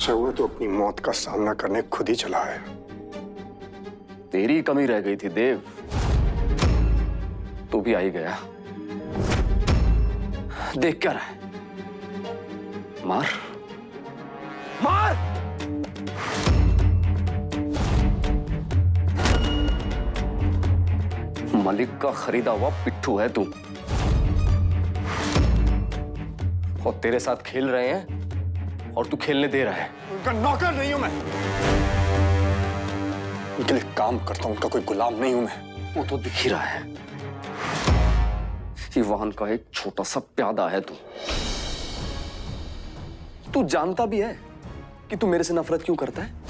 वो तो अपनी मौत का सामना करने खुद ही चला है। तेरी कमी रह गई थी देव, तू भी आ ही गया। देख क्या रहा है? मार मार। मलिक का खरीदा हुआ पिट्ठू है तू, और तेरे साथ खेल रहे हैं और तू खेलने दे रहा है। उनका नौकर नहीं हूं मैं, उनके लिए काम करता हूं, उनका कोई गुलाम नहीं हूं मैं। वो तो दिख ही रहा है, इवान का एक छोटा सा प्यादा है तू। तू जानता भी है कि तू मेरे से नफरत क्यों करता है?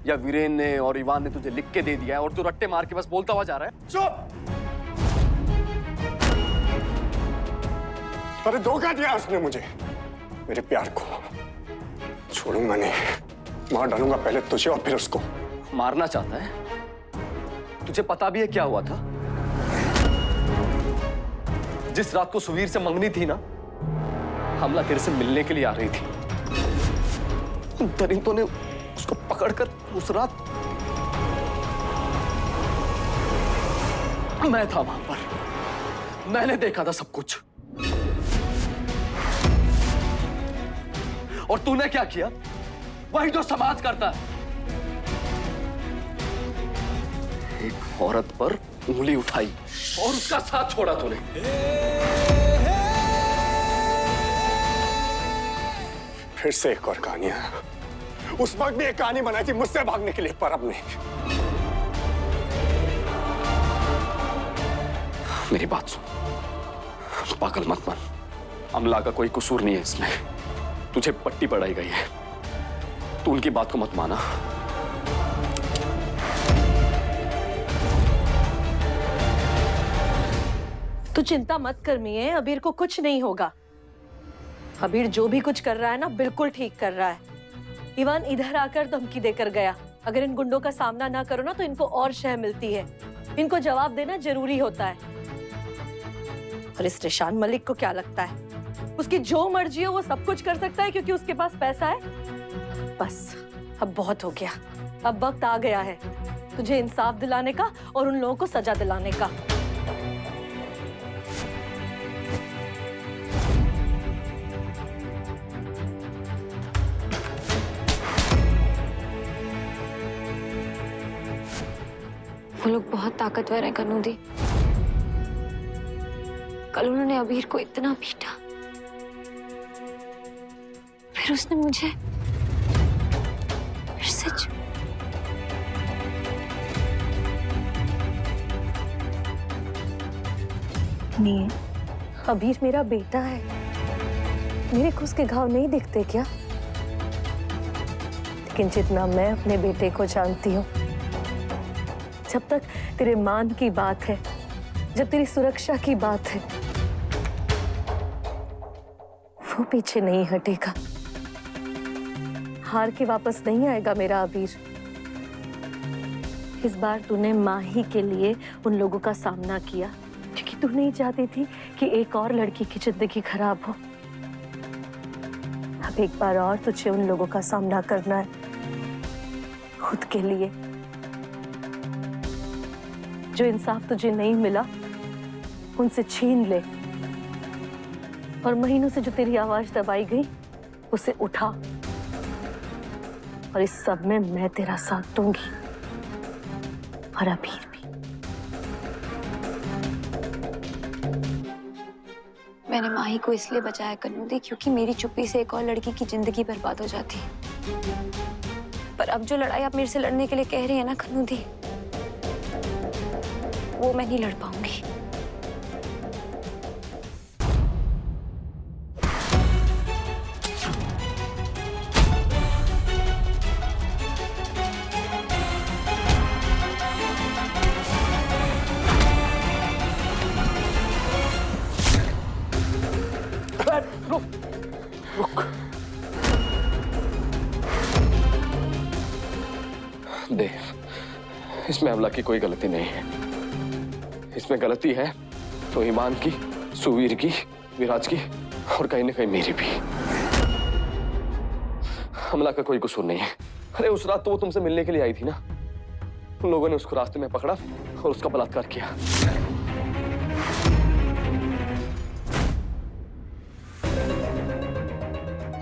या वीरेन ने और इवान ने तुझे लिख के दे दिया है और तू रट्टे मार के बस बोलता हुआ जा रहा है? चुप! अरे धोखा दिया उसने मुझे, मेरे प्यार को। छोड़ूंगा नहीं, मार डालूंगा पहले तुझे और फिर उसको। मारना चाहता है? तुझे पता भी है क्या हुआ था? जिस रात को सुवीर से मंगनी थी ना, हमला तेरे से मिलने के लिए आ रही थी। उन दरिंदों ने उसको पकड़कर उस रात मैं था वहां पर, मैंने देखा था सब कुछ। और तूने क्या किया? वही जो समाज करता है, एक औरत पर उंगली उठाई और उसका साथ छोड़ा तूने। फिर से एक और कहानी है। उस वक्त भी एक कहानी बनाई थी मुझसे भागने के लिए, पर अब नहीं। मेरी बात सुन, पागल मत बन। अमला का कोई कसूर नहीं है इसमें, तुझे पट्टी पढ़ाई गई है। तू उनकी बात को मत माना। तू चिंता मत कर मिये, अबीर को कुछ नहीं होगा। अबीर जो भी कुछ कर रहा है ना, बिल्कुल ठीक कर रहा है। इवान इधर आकर धमकी देकर गया, अगर इन गुंडों का सामना ना करो ना तो इनको और शह मिलती है। इनको जवाब देना जरूरी होता है। और इस रिशान मलिक को क्या लगता है उसकी जो मर्जी हो वो सब कुछ कर सकता है क्योंकि उसके पास पैसा है? बस अब बहुत हो गया, अब वक्त आ गया है तुझे इंसाफ दिलाने का और उन लोगों को सजा दिलाने का। वो लोग बहुत ताकतवर हैं कन्नू दी। कल उन्होंने अबीर को इतना पीटा, फिर उसने मुझे फिर से नहीं, अबीर मेरा बेटा है, मेरे को उसके घाव नहीं दिखते क्या? लेकिन जितना मैं अपने बेटे को जानती हूँ, जब तक तेरे मान की बात है, जब तेरी सुरक्षा की बात है, वो पीछे नहीं हटेगा। हार के वापस नहीं आएगा मेरा अबीर। इस बार तूने माँ ही के लिए उन लोगों का सामना किया क्योंकि तू नहीं चाहती थी कि एक और लड़की की जिंदगी खराब हो। अब एक बार और तुझे उन लोगों का सामना करना है, खुद के लिए। जो इंसाफ तुझे नहीं मिला उनसे छीन ले, और महीनों से जो तेरी आवाज दबाई गई उसे उठा। और इस सब में मैं तेरा साथ दूंगी, और अबीर भी। मैंने माही को इसलिए बचाया कन्नू दी क्योंकि मेरी चुप्पी से एक और लड़की की जिंदगी बर्बाद हो जाती। पर अब जो लड़ाई आप मेरे से लड़ने के लिए कह रही है ना कन्नू दी, वो मैं नहीं लड़ पाऊंगी। रुक रुक, देव, इसमें अमला की कोई गलती नहीं है। इसमें गलती है तो ईमान की, सुवीर की, विराज की, और कहीं ना कहीं मेरी भी। अमला का कोई कसूर नहीं है। अरे उस रात तो वो तुमसे मिलने के लिए आई थी ना, उन लोगों ने उसको रास्ते में पकड़ा और उसका बलात्कार किया।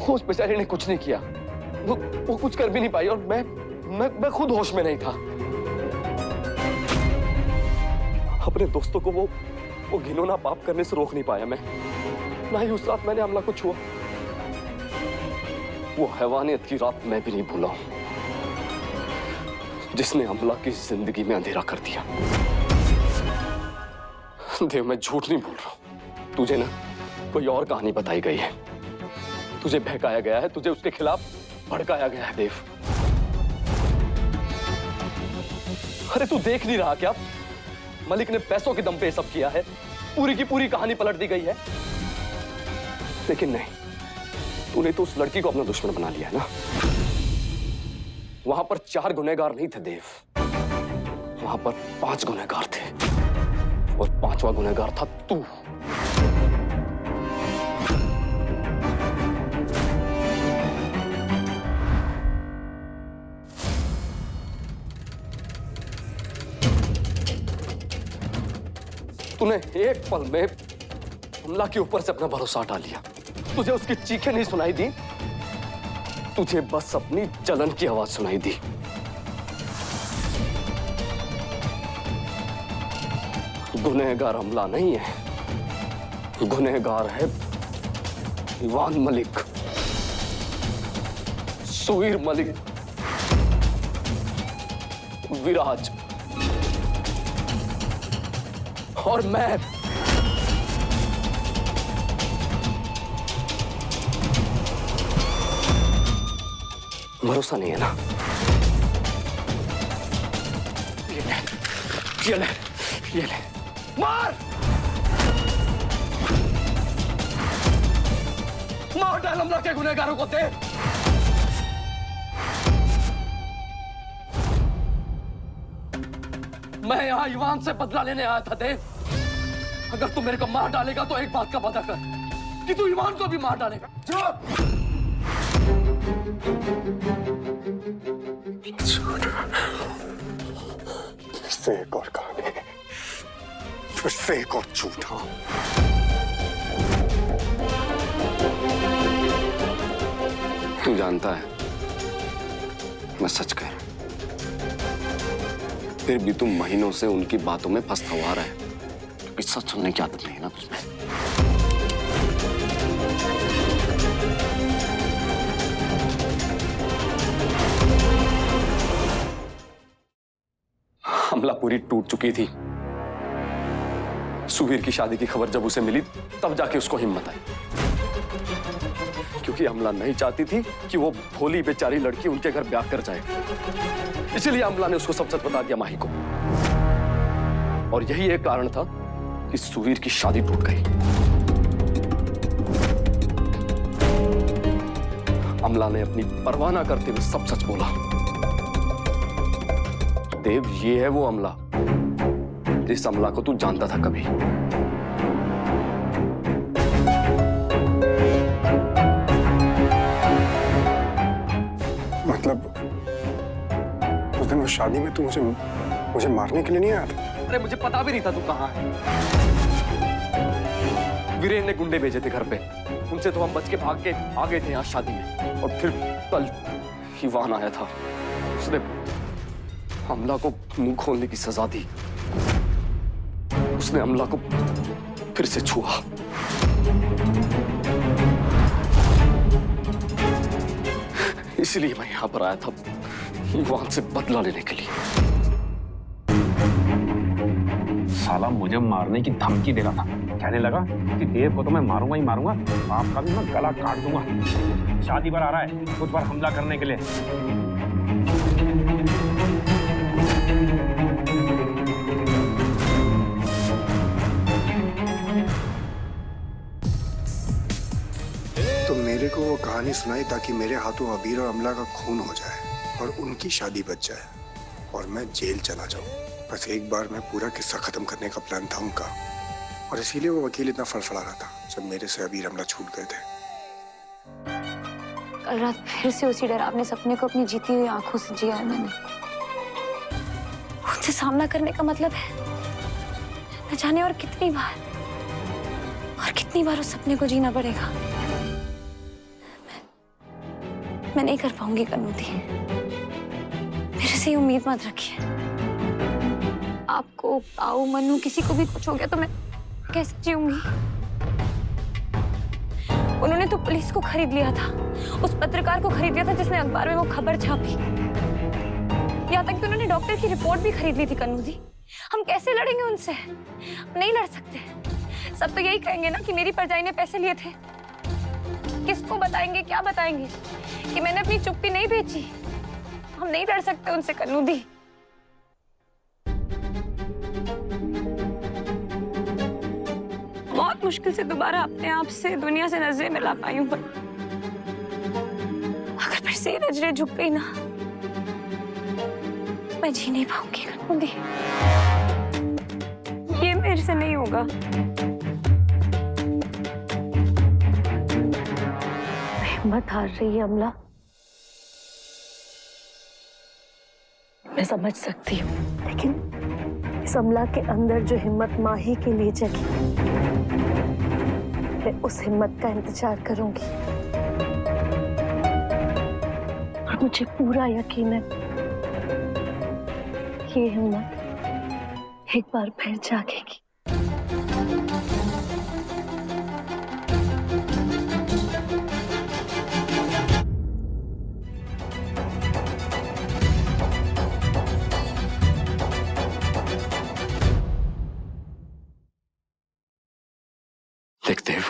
उस बेचारी ने कुछ नहीं किया, वो कुछ कर भी नहीं पाई, और मैं खुद होश में नहीं था। अपने दोस्तों को वो घिनौना पाप करने से रोक नहीं पाया मैं, ना ही उस रात मैंने अमला को छुआ। वो हैवानियत की रात मैं भी नहीं भूला हूं, जिसने अमला की जिंदगी में अंधेरा कर दिया। देव, मैं झूठ नहीं बोल रहा हूं, तुझे ना कोई और कहानी बताई गई है, तुझे बहकाया गया है, तुझे उसके खिलाफ भड़काया गया है देव। अरे तू देख नहीं रहा क्या? मलिक ने पैसों के दम पे सब किया है, पूरी की पूरी कहानी पलट दी गई है। लेकिन नहीं, तूने तो उस लड़की को अपना दुश्मन बना लिया है ना। वहां पर 4 गुनहगार नहीं थे देव, वहां पर 5 गुनहगार थे, और 5वां गुनहगार था तू। तूने एक पल में अमला के ऊपर से अपना भरोसा हटा लिया। तुझे उसकी चीखें नहीं सुनाई दी, तुझे बस अपनी जलन की आवाज सुनाई दी। गुनहगार अमला नहीं है, गुनहगार है ईवान मलिक, सुवीर मलिक, विराज और मैं। भरोसा नहीं है ना? ये ले, ये ले, ये ले, मार! मार डाल अमला के गुनहगारों को। दे मैं यहां ईवान से बदला लेने आया था देव। अगर तू मेरे को मार डालेगा तो एक बात का वादा कर कि तू ईवान को भी मार डालेगा। फिर से एक और कहानी, फिर से एक और झूठा। तू जानता है मैं सच कह रहा हूं, फिर भी तुम महीनों से उनकी बातों में फंसता हुआ रहा है, क्योंकि सच सुनने की आदत नहीं है ना तुझमें। अमला पूरी टूट चुकी थी। सुवीर की शादी की खबर जब उसे मिली तब जाके उसको हिम्मत आई, क्योंकि अमला नहीं चाहती थी कि वो भोली बेचारी लड़की उनके घर ब्याह कर जाए। इसलिए अमला ने उसको सब सच बता दिया माही को, और यही एक कारण था कि सुवीर की शादी टूट गई। अमला ने अपनी परवाह न करते हुए सब सच बोला। देव, ये है वो अमला जिस अमला को तू जानता था कभी। मतलब उस दिन उस शादी में तू मुझे मारने के लिए नहीं आया था? अरे मुझे पता भी नहीं था तू कहां है। वीरेन ने गुंडे भेजे थे घर पे, उनसे तो हम बच के भाग के आ गए थे यहाँ शादी में। और फिर कल ईवान आया था, उसने अमला को मुंह खोलने की सजा दी। उसने अमला को फिर से छुआ। इसलिए मैं यहां पर आया था, ईवान से बदला लेने के लिए। साला मुझे मारने की धमकी दे रहा था, कहने लगा कि देव को तो मैं मारूंगा ही मारूंगा, आपका भी मैं गला काट दूंगा। शादी पर आ रहा है मुझ पर हमला करने के लिए। तो मेरे को वो कहानी सुनाई ताकि मेरे हाथों अबीर और अमला का खून हो जाए और उनकी शादी बच जाए और मैं जेल चला जाऊं। बस एक बार मैं पूरा किस्सा खत्म करने का प्लान था उनका, और इसीलिए वो वकील इतना फड़फड़ा रहा था जब मेरे से अबीर अमला छूट गए थे। कल रात फिर से उसी डरावने सपने को अपनी जीती हुई आंखों से जिया है मैंने। उससे सामना करने का मतलब है न जाने और कितनी बार उस सपने को जीना पड़ेगा। मैं नहीं कर पाऊंगी कन्नूदी। मेरे से उम्मीद मत रखिए। आपको, ताऊ, मन्नू, किसी को भी कुछ हो गया तो मैं कैसे जीऊंगी? उन्होंने तो पुलिस को खरीद लिया था, उस पत्रकार को खरीद लिया था जिसने अखबार में वो खबर छापी। यहाँ तक कि उन्होंने डॉक्टर की रिपोर्ट भी खरीद ली थी कन्नूदी। हम कैसे लड़ेंगे उनसे? हम नहीं लड़ सकते। सब तो यही कहेंगे ना कि मेरी परजाई ने पैसे लिए थे। किसको बताएंगे, क्या बताएंगे कि मैंने अपनी चुप्पी नहीं बेची? हम नहीं लड़ सकते उनसे कन्नूदी। बहुत मुश्किल से दोबारा अपने आप से दुनिया से नजरें मिला पाई हूं, पर अगर फिर से नजरें झुक गई ना तो मैं जी नहीं पाऊंगी कन्नूदी। ये मेरे से नहीं होगा। हिम्मत हार रही है अमला। मैं समझ सकती हूँ, लेकिन इस अमला के अंदर जो हिम्मत माही के लिए जगी, मैं उस हिम्मत का इंतजार करूंगी। और मुझे पूरा यकीन है ये हिम्मत एक बार फिर जागेगी। देख देव,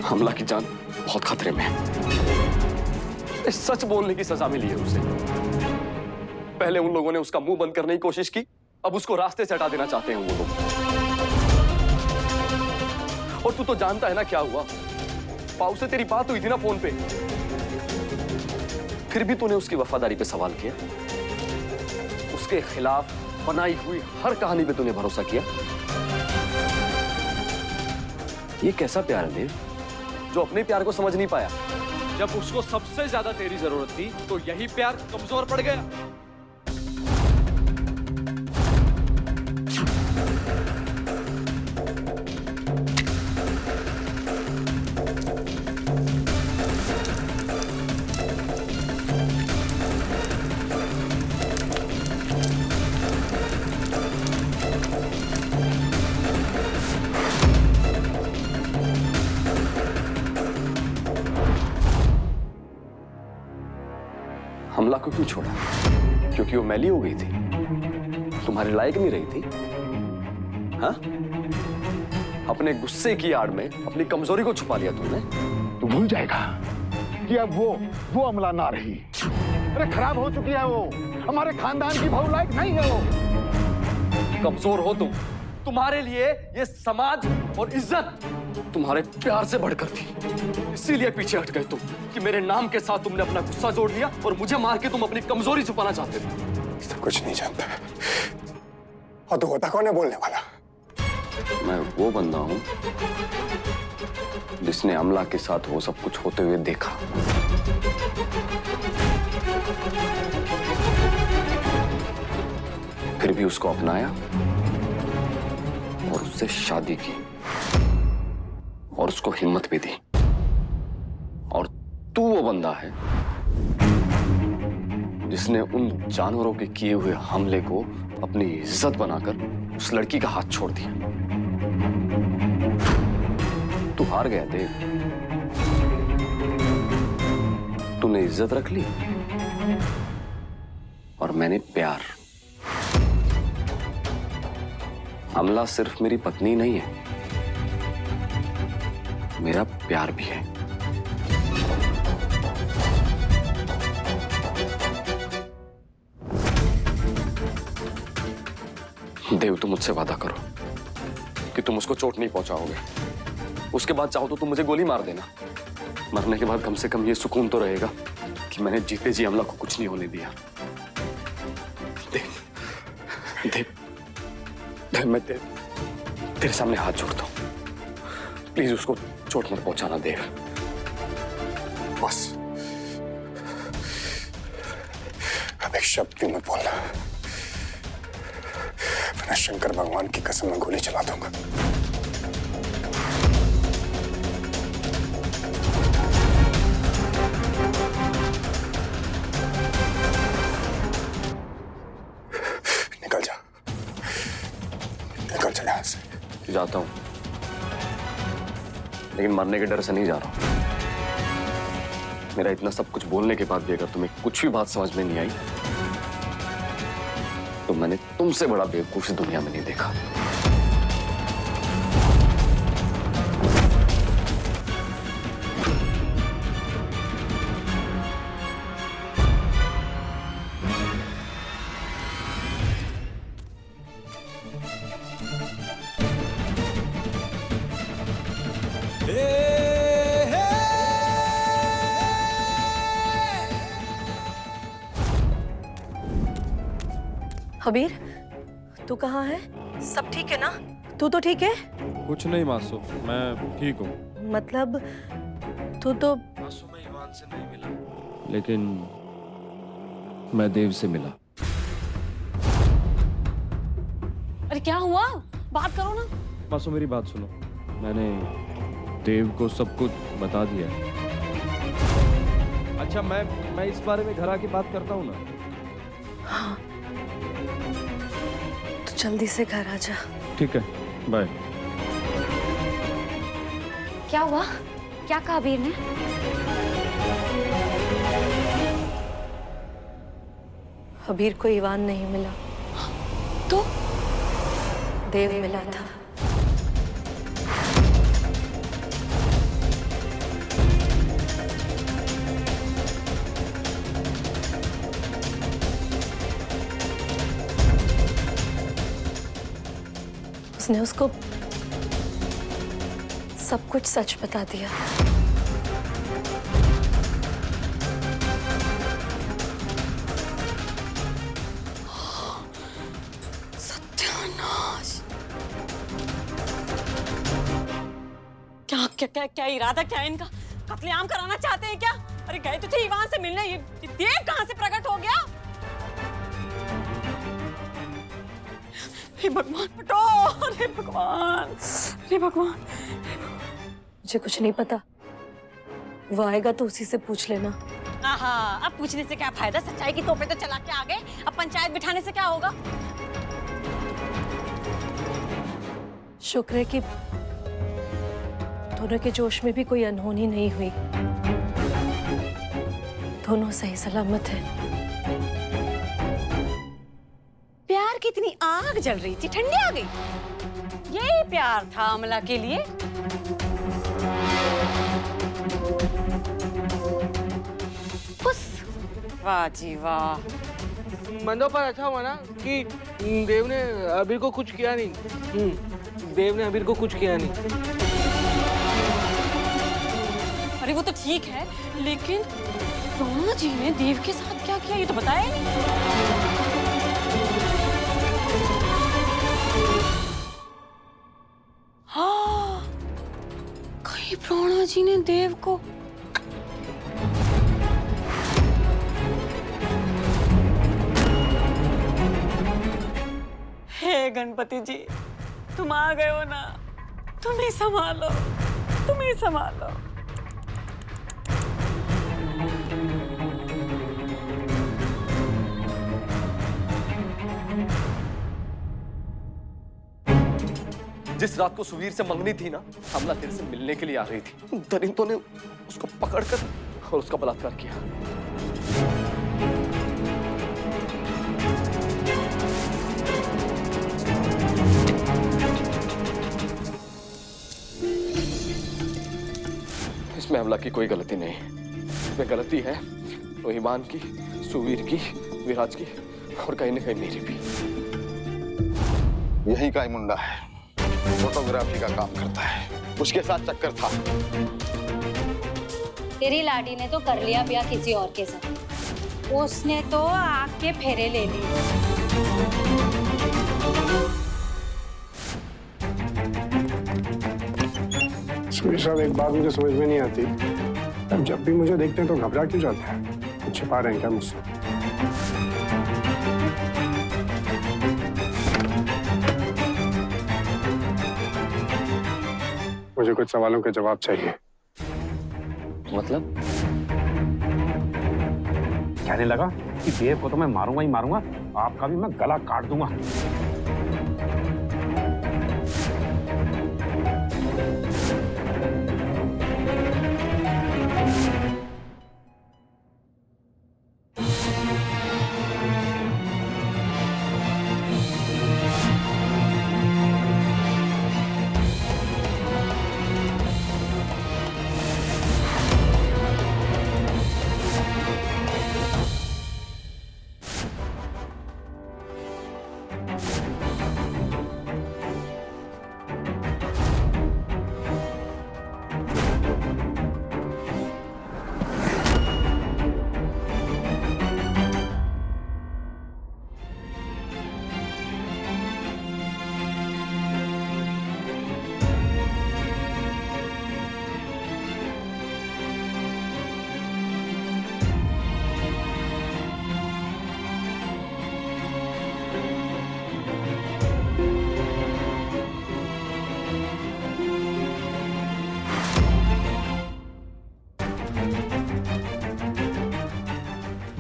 हमला की जान बहुत खतरे में है। सच बोलने की सजा मिली है उसे। पहले उन लोगों ने उसका मुंह बंद करने की कोशिश की, अब उसको रास्ते से हटा देना चाहते हैं वो लोग। और तू तो जानता है ना क्या हुआ। पाऊ से तेरी बात हुई थी ना फोन पे, फिर भी तूने उसकी वफादारी पे सवाल किया। उसके खिलाफ बनाई हुई हर कहानी पे तूने भरोसा किया। ये कैसा प्यार है देव, जो अपने प्यार को समझ नहीं पाया? जब उसको सबसे ज्यादा तेरी जरूरत थी तो यही प्यार कमजोर पड़ गया। हमला को क्यों छोड़ा? क्योंकि वो मैली हो गई थी, तुम्हारे लायक नहीं रही थी। हाँ? अपने गुस्से की आड़ में अपनी कमजोरी को छुपा लिया तुमने। तू भूल जाएगा कि अब वो अमला ना रही। अरे खराब हो चुकी है वो। हमारे खानदान की बहू लायक नहीं है वो। कमजोर हो तुम। तुम्हारे लिए ये समाज और इज्जत तुम्हारे प्यार से बढ़कर थी, इसीलिए पीछे हट गए तुम कि मेरे नाम के साथ तुमने अपना गुस्सा जोड़ लिया और मुझे मार के तुम अपनी कमजोरी छुपाना चाहते थे। सब कुछ नहीं जानता। और तू होता कौन है बोलने वाला? मैं वो बंदा हूं जिसने अमला के साथ वो सब कुछ होते हुए देखा। फिर भी उसको अपनाया और उससे शादी की और उसको हिम्मत भी दी। और तू वो बंदा है जिसने उन जानवरों के किए हुए हमले को अपनी इज्जत बनाकर उस लड़की का हाथ छोड़ दिया। तू हार गया देव। तूने इज्जत रख ली और मैंने प्यार। अमला सिर्फ मेरी पत्नी नहीं है, मेरा प्यार भी है। देव, तुम मुझसे वादा करो कि तुम उसको चोट नहीं पहुंचाओगे। उसके बाद चाहो तो तुम मुझे गोली मार देना। मरने के बाद कम से कम ये सुकून तो रहेगा कि मैंने जीते जी अमला को कुछ नहीं होने दिया। देव, देव, देव, मैं तेरे सामने हाथ जोड़ता हूं। प्लीज उसको चोट मत पहुंचाना देव। बस एक शब्द भी मत बोलना, वरना शंकर भगवान की कसम मैं गोली चला दूंगा। निकल जा, निकल जा यहां से। जाता हूं, लेकिन मरने के डर से नहीं जा रहा हूं। मेरा इतना सब कुछ बोलने के बाद भी अगर तुम्हें कुछ भी बात समझ में नहीं आई तो मैंने तुमसे बड़ा बेवकूफ दुनिया में नहीं देखा। हबीर, तू कहाँ है? सब ठीक है ना? तू तो ठीक है? कुछ नहीं मासूम, मैं ठीक हूँ। मतलब तू तो मासूम मैं ईवान से नहीं मिला, लेकिन मैं देव से मिला। अरे क्या हुआ? बात करो ना। मासूम मेरी बात सुनो, मैंने देव को सब कुछ बता दिया है। अच्छा मैं इस बारे में घर आके बात करता हूँ ना। हाँ, तो जल्दी से घर आ जा। ठीक है, बाय। क्या हुआ? क्या कहा अबीर ने? हबीर को ईवान नहीं मिला, तो देव मिला था। उसने उसको सब कुछ सच बता दिया। सत्यानाश! क्या इरादा क्या है इनका? कत्लेआम कराना चाहते हैं क्या? अरे गए तो थे ईवान से मिलने, ये देव कहां से प्रकट हो गया? हे भगवान, हटो! अरे भगवान, अरे भगवान। मुझे कुछ नहीं पता, वो आएगा तो उसी से पूछ लेना। आहा, अब पूछने से क्या फायदा? सच्चाई की तोपे तो चला के आ गए, अब पंचायत बिठाने से क्या होगा? शुक्र है कि दोनों के जोश में भी कोई अनहोनी नहीं हुई। दोनों सही सलामत है। प्यार की इतनी आग जल रही थी, ठंडी आ गई। ये प्यार था अमला के लिए। उस वाह जी वाह। मंदों पर अच्छा हुआ ना कि देव ने अबीर को कुछ किया नहीं। देव ने अबीर को कुछ किया नहीं। अरे वो तो ठीक है, लेकिन रोमा जी ने देव के साथ क्या किया ये तो बताया ही नहीं। हाँ, कहीं प्रणा जी ने देव को हे गणपति जी, तुम आ गए हो ना, तुम ही संभालो, तुम ही संभालो। जिस रात को सुवीर से मंगनी थी ना, हमला तेरे से मिलने के लिए आ रही थी। दरिंदों ने उसको पकड़कर और उसका बलात्कार किया। इसमें हमला की कोई गलती नहीं, इसमें गलती है रोहिबान की, सुवीर की, विराज की और कहीं न कहीं मेरी भी। यही का ही मुंडा है, फोटोग्राफी का काम करता है, उसके साथ चक्कर था। तेरी लाडी ने तो कर लिया ब्याह किसी और के साथ, उसने तो आग के फेरे ले लिए। सुवीर साहब, एक बात मुझे समझ में नहीं आती, अब जब भी मुझे देखते हैं तो घबरा क्यों जाते हैं? कुछ छिपा रहे हैं क्या मुझसे? मुझे कुछ सवालों के जवाब चाहिए। मतलब? कहने लगा कि देव को तो मैं मारूंगा ही मारूंगा, आपका भी मैं गला काट दूंगा।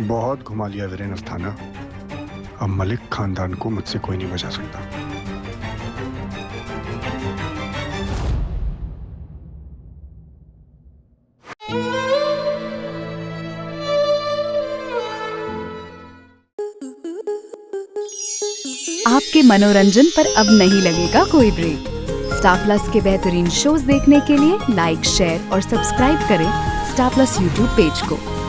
बहुत घुमा लिया वीरेन अस्थाना। अब मलिक खानदान को मुझसे कोई नहीं बचा सकता। आपके मनोरंजन पर अब नहीं लगेगा कोई ब्रेक। स्टार प्लस के बेहतरीन शोज देखने के लिए लाइक, शेयर और सब्सक्राइब करें स्टार प्लस यूट्यूब पेज को।